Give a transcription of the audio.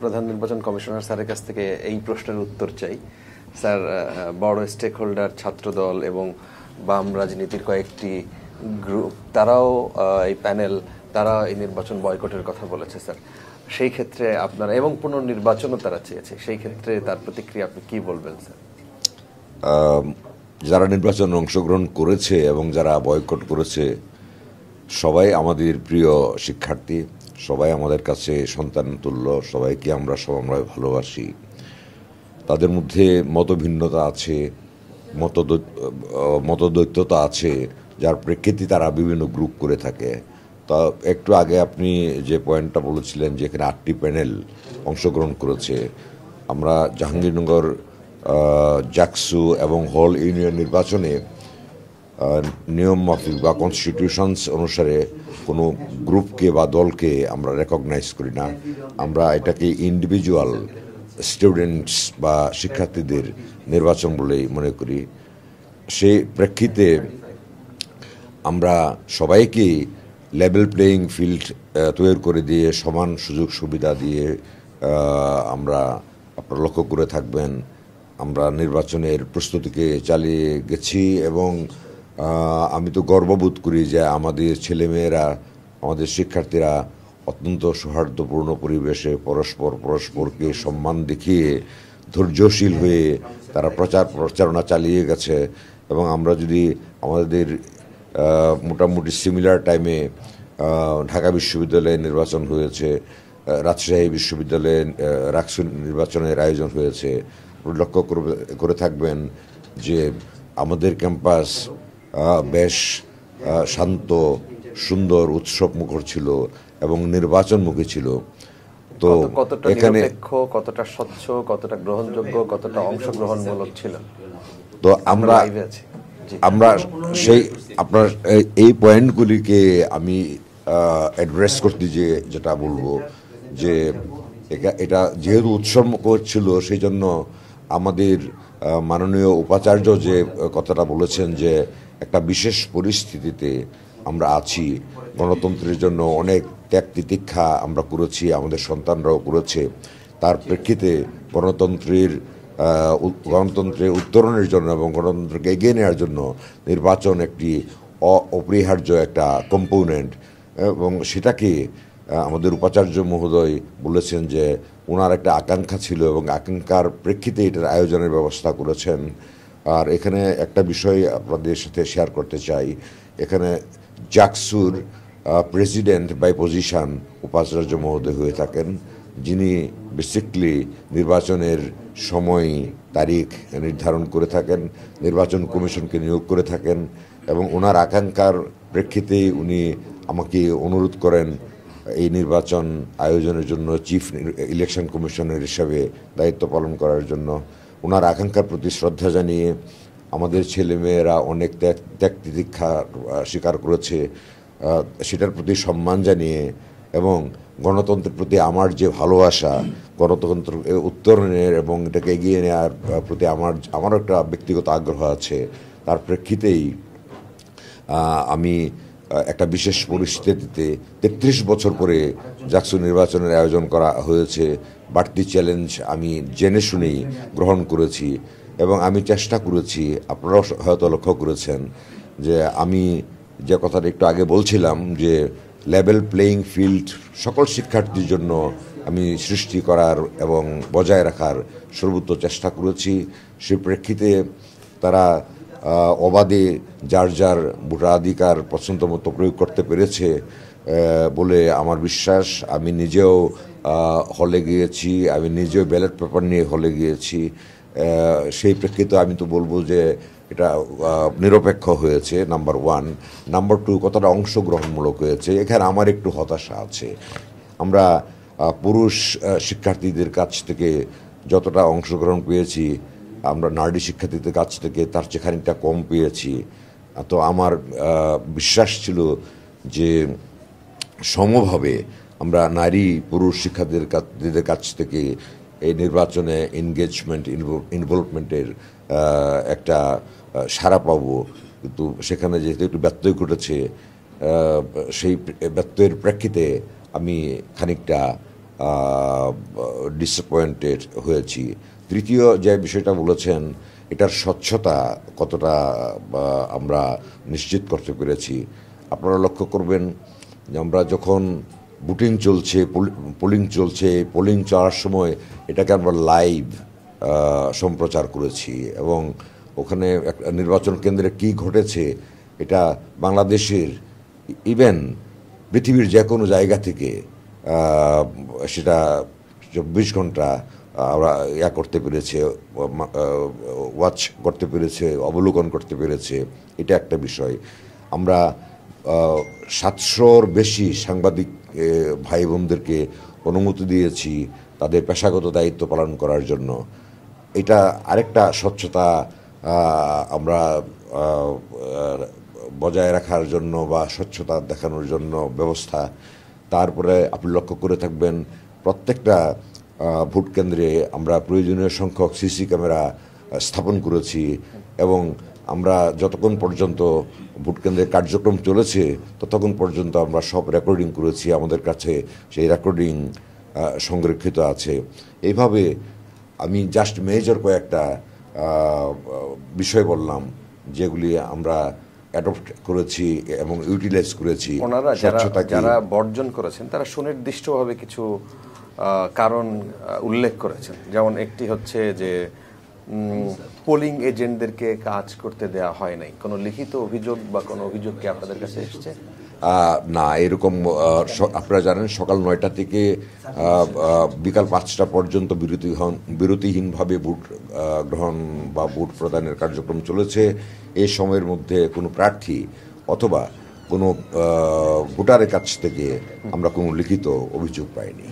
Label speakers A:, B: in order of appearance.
A: প্রধান নির্বাচন কমিশনার স্যারের কাছ থেকে এই প্রশ্নের উত্তর চাই। স্যার, বড় স্টেক হোল্ডার ছাত্রদল এবং বাম রাজনীতির কয়েকটি গ্রুপ, তারাও এই প্যানেল, তারা এই নির্বাচন বয়কটের কথা বলেছে স্যার। সেই ক্ষেত্রে আপনারা, এবং পুনর্নির্বাচনও তারা চেয়েছে, সেই ক্ষেত্রে তার প্রতিক্রিয়া আপনি কি বলবেন স্যার?
B: যারা নির্বাচনে অংশগ্রহণ করেছে এবং যারা বয়কট করেছে সবাই আমাদের প্রিয় শিক্ষার্থী, সবাই আমাদের কাছে সন্তান তুল্য, সবাইকে আমরা সবাই ভালোবাসি। তাদের মধ্যে মতভিন্নতা আছে, মতদ্বৈততা আছে, যার প্রেক্ষিতে তারা বিভিন্ন গ্রুপ করে থাকে। তা একটু আগে আপনি যে পয়েন্টটা বলেছিলেন যে এখানে 8টি প্যানেল অংশগ্রহণ করেছে, আমরা জাহাঙ্গীরনগর জাকসু এবং হল ইউনিয়ন নির্বাচনে নিয়ম মাফিক বা কনস্টিটিউশনস অনুসারে কোনো গ্রুপকে বা দলকে আমরা রেকগনাইজ করি না। আমরা এটাকে ইন্ডিভিজুয়াল স্টুডেন্টস বা শিক্ষার্থীদের নির্বাচন বলেই মনে করি। সেই প্রেক্ষিতে আমরা সবাইকে লেভেল প্লেয়িং ফিল্ড তৈরি করে দিয়ে সমান সুযোগ সুবিধা দিয়ে আমরা, আপনারা লক্ষ্য করে থাকবেন, আমরা নির্বাচনের প্রস্তুতিকে চালিয়ে গেছি। এবং আমি তো গর্ববোধ করি যে আমাদের ছেলেমেয়েরা, আমাদের শিক্ষার্থীরা অত্যন্ত সৌহার্দ্যপূর্ণ পরিবেশে পরস্পরকে সম্মান দেখিয়ে ধৈর্যশীল হয়ে তারা প্রচারণা চালিয়ে গেছে। এবং আমরা যদি আমাদের মোটামুটি সিমিলার টাইমে ঢাকা বিশ্ববিদ্যালয়ে নির্বাচন হয়েছে, রাজশাহী বিশ্ববিদ্যালয়ে রাকসু নির্বাচনের আয়োজন হয়েছে, লক্ষ্য করে থাকবেন যে আমাদের ক্যাম্পাস বেশ শান্ত, সুন্দর, উৎসব মুখর ছিল এবং নির্বাচনমুখী ছিল।
A: তো কতটা নিরপেক্ষ, কতটা স্বচ্ছ, কতটা গ্রহণযোগ্য, কতটা অংশগ্রহণমূলক ছিল?
B: তো আমরা সেই আপনার এই পয়েন্টগুলিকে আমি অ্যাড্রেস করতে যেটা বলবো যে এটা যেহেতু উৎসব মুখর ছিল, সেই জন্য আমাদের মাননীয় উপাচার্য যে কথাটা বলেছেন যে একটা বিশেষ পরিস্থিতিতে আমরা আছি, গণতন্ত্রের জন্য অনেক ত্যাগ তিতিক্ষা আমরা করেছি, আমাদের সন্তানরাও করেছে। তার প্রেক্ষিতে গণতন্ত্রের উত্তরণের জন্য এবং গণতন্ত্রকে এগিয়ে নেওয়ার জন্য নির্বাচন একটি অপরিহার্য একটা কম্পোনেন্ট। এবং সেটাকে আমাদের উপাচার্য মহোদয় বলেছেন যে ওনার একটা আকাঙ্ক্ষা ছিল এবং আকাঙ্ক্ষার প্রেক্ষিতে এটার আয়োজনের ব্যবস্থা করেছেন। আর এখানে একটা বিষয় আপনাদের সাথে শেয়ার করতে চাই, এখানে জাকসুর প্রেসিডেন্ট বাই পজিশন উপাচার্য মহোদয় হয়ে থাকেন, যিনি বেসিকলি নির্বাচনের সময় তারিখ নির্ধারণ করে থাকেন, নির্বাচন কমিশনকে নিয়োগ করে থাকেন। এবং ওনার আকাঙ্ক্ষার প্রেক্ষিতেই উনি আমাকে অনুরোধ করেন এই নির্বাচন আয়োজনের জন্য চিফ ইলেকশন কমিশনার হিসাবে দায়িত্ব পালন করার জন্য। ওনার আকাঙ্ক্ষার প্রতি শ্রদ্ধা জানিয়ে আমাদের ছেলেমেয়েরা অনেক ত্যাগ তিতিক্ষা স্বীকার করেছে, সেটার প্রতি সম্মান জানিয়ে এবং গণতন্ত্রের প্রতি আমার যে ভালোবাসা, গণতন্ত্র উত্তরণের এবং এটাকে এগিয়ে নেওয়ার প্রতি আমারও একটা ব্যক্তিগত আগ্রহ আছে, তার প্রেক্ষিতেই আমি একটা বিশেষ পরিস্থিতিতে 33 বছর পরে জাকসু নির্বাচনের আয়োজন করা হয়েছে, বাড়তি চ্যালেঞ্জ আমি জেনে শুনেই গ্রহণ করেছি। এবং আমি চেষ্টা করেছি, আপনারাও হয়তো লক্ষ্য করেছেন যে আমি যে কথাটা একটু আগে বলছিলাম যে লেভেল প্লেয়িং ফিল্ড সকল শিক্ষার্থীর জন্য আমি সৃষ্টি করার এবং বজায় রাখার সর্বোচ্চ চেষ্টা করেছি। সে প্রেক্ষিতে তারা অবাধে যার যার ভোটাধিকার পছন্দ মতো প্রয়োগ করতে পেরেছে বলে আমার বিশ্বাস। আমি নিজেও হলে গিয়েছি, আমি নিজেও ব্যালট পেপার নিয়ে হলে গিয়েছি। সেই প্রেক্ষিতে আমি তো বলবো যে এটা নিরপেক্ষ হয়েছে, নাম্বার 1। নাম্বার 2, কতটা অংশগ্রহণমূলক হয়েছে, এখানে আমার একটু হতাশা আছে। আমরা পুরুষ শিক্ষার্থীদের কাছ থেকে যতটা অংশগ্রহণ পেয়েছি, আমরা নারী শিক্ষার্থীদের কাছ থেকে তার চেয়ে খানিকটা কম পেয়েছি। তো আমার বিশ্বাস ছিল যে সমভাবে আমরা নারী পুরুষ শিক্ষার্থীদের কাছ থেকে এই নির্বাচনে এনগেজমেন্ট, ইনভলভমেন্টের একটা সাড়া পাবো। কিন্তু সেখানে যেহেতু একটু ব্যত্যয় ঘটেছে, সেই ব্যত্যয়ের প্রেক্ষিতে আমি খানিকটা ডিসঅ্যাপয়েন্টেড হয়েছি। তৃতীয় যে বিষয়টা বলেছেন, এটার স্বচ্ছতা কতটা আমরা নিশ্চিত করতে পেরেছি। আপনারা লক্ষ্য করবেন যে আমরা যখন বুটিং চলছে, পোলিং চলছে, পোলিং চলার সময় এটাকে আমরা লাইভ সম্প্রচার করেছি এবং ওখানে নির্বাচন কেন্দ্রে কি ঘটেছে এটা বাংলাদেশের ইভেন পৃথিবীর যে কোনো জায়গা থেকে সেটা 24 ঘন্টা আমরা করতে পেরেছে, ওয়াচ করতে পেরেছে, অবলোকন করতে পেরেছে। এটা একটা বিষয়। আমরা 700-র বেশি সাংবাদিক ভাই বোনদেরকে অনুমতি দিয়েছি তাদের পেশাগত দায়িত্ব পালন করার জন্য। এটা আরেকটা স্বচ্ছতা আমরা বজায় রাখার জন্য বা স্বচ্ছতা দেখানোর জন্য ব্যবস্থা। তারপরে আপনি লক্ষ্য করে থাকবেন প্রত্যেকটা ভোট কেন্দ্রে আমরা প্রয়োজনীয় সংখ্যক সিসি ক্যামেরা স্থাপন করেছি এবং আমরা যতক্ষণ পর্যন্ত ভোট কেন্দ্রের কার্যক্রম চলেছে ততক্ষণ পর্যন্ত আমরা সব রেকর্ডিং করেছি। আমাদের কাছে সেই রেকর্ডিং সংরক্ষিত আছে। এইভাবে আমি জাস্ট মেজর কয়েকটা বিষয় বললাম যেগুলি আমরা অ্যাডপ্ট করেছি এবং ইউটিলাইজ করেছি।
A: ওনারা যারা বর্জন করেছেন তারা সুনির্দিষ্টভাবে কিছু কারণ উল্লেখ করেছেন। যেমন একটি হচ্ছে যে পোলিং এজেন্টদেরকে কাজ করতে দেওয়া হয় নাই। কোনো লিখিত অভিযোগ বা কোনো অভিযোগ কি আপনাদের কাছে এসেছে?
B: না, এরকম আপনারা জানেন সকাল 9টা থেকে বিকাল 5টা পর্যন্ত বিরতিহীনভাবে ভোট গ্রহণ বা ভোট প্রদানের কার্যক্রম চলেছে। এই সময়ের মধ্যে কোনো প্রার্থী অথবা কোনো ভোটারের কাছ থেকে আমরা কোনো লিখিত অভিযোগ পাইনি।